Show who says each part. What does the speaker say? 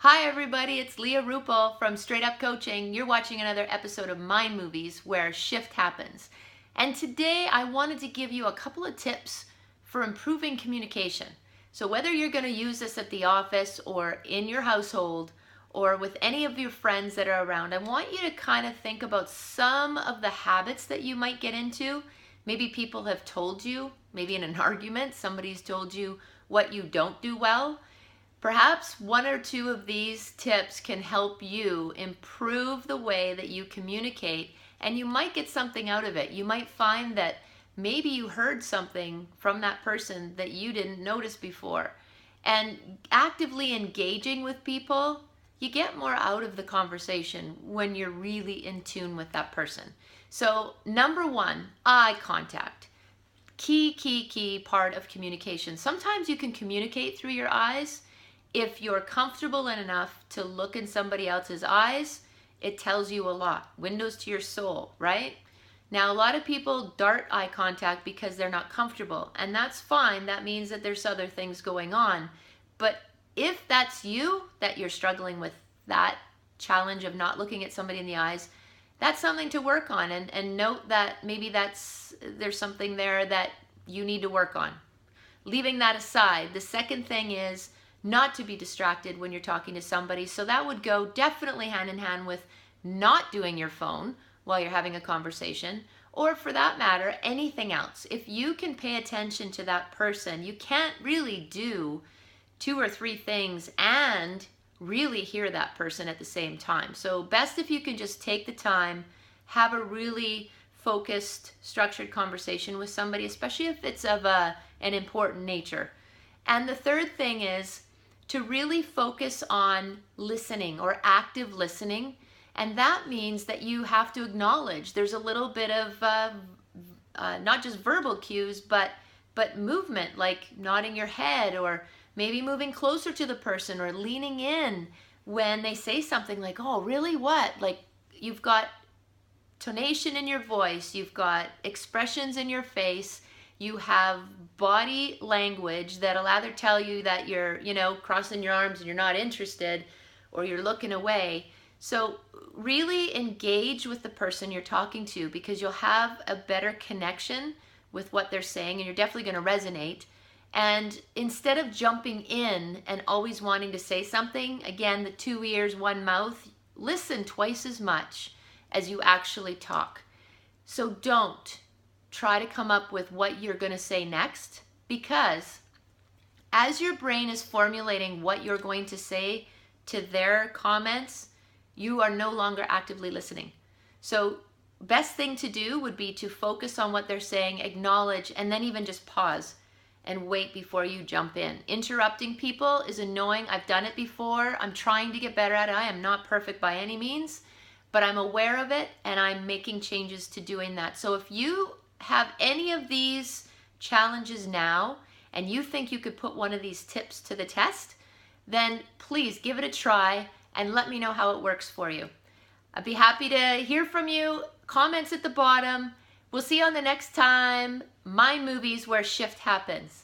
Speaker 1: Hi everybody, it's Leah Ruppel from Straight Up Coaching. You're watching another episode of Mind Movies where shift happens. And today I wanted to give you a couple of tips for improving communication. So whether you're going to use this at the office or in your household or with any of your friends that are around, I want you to kind of think about some of the habits that you might get into. Maybe people have told you, maybe in an argument, somebody's told you what you don't do well. Perhaps one or two of these tips can help you improve the way that you communicate, and you might get something out of it. You might find that maybe you heard something from that person that you didn't notice before. And actively engaging with people, you get more out of the conversation when you're really in tune with that person. So number one, eye contact. Key part of communication. Sometimes you can communicate through your eyes. If you're comfortable enough to look in somebody else's eyes, it tells you a lot. Windows to your soul, right? Now, a lot of people dart eye contact because they're not comfortable, and that's fine. That means that there's other things going on. But if that's you, that you're struggling with that challenge of not looking at somebody in the eyes, that's something to work on, and note that maybe there's something there that you need to work on. Leaving that aside, the second thing is not to be distracted when you're talking to somebody. So that would go definitely hand in hand with not doing your phone while you're having a conversation, or for that matter, anything else. If you can pay attention to that person, you can't really do two or three things and really hear that person at the same time. So best if you can just take the time, have a really focused, structured conversation with somebody, especially if it's of an important nature. And the third thing is to really focus on listening or active listening. And that means that you have to acknowledge there's a little bit of not just verbal cues, but movement, like nodding your head or maybe moving closer to the person or leaning in when they say something like, oh, really, what? Like you've got tonation in your voice, you've got expressions in your face, you have body language that'll either tell you that you're, crossing your arms and you're not interested, or you're looking away. So really engage with the person you're talking to, because you'll have a better connection with what they're saying, and you're definitely going to resonate. And instead of jumping in and always wanting to say something, again, the 2 ears, 1 mouth, listen twice as much as you actually talk. So don't try to come up with what you're going to say next, because as your brain is formulating what you're going to say to their comments, you are no longer actively listening. So best thing to do would be to focus on what they're saying, acknowledge, and then even just pause and wait before you jump in. Interrupting people is annoying. I've done it before. I'm trying to get better at it. I am not perfect by any means, but I'm aware of it and I'm making changes to doing that. So if you have any of these challenges now and you think you could put one of these tips to the test, then please give it a try and let me know how it works for you. I'd be happy to hear from you. Comments at the bottom. We'll see you on the next time. Mind Movies where shift happens.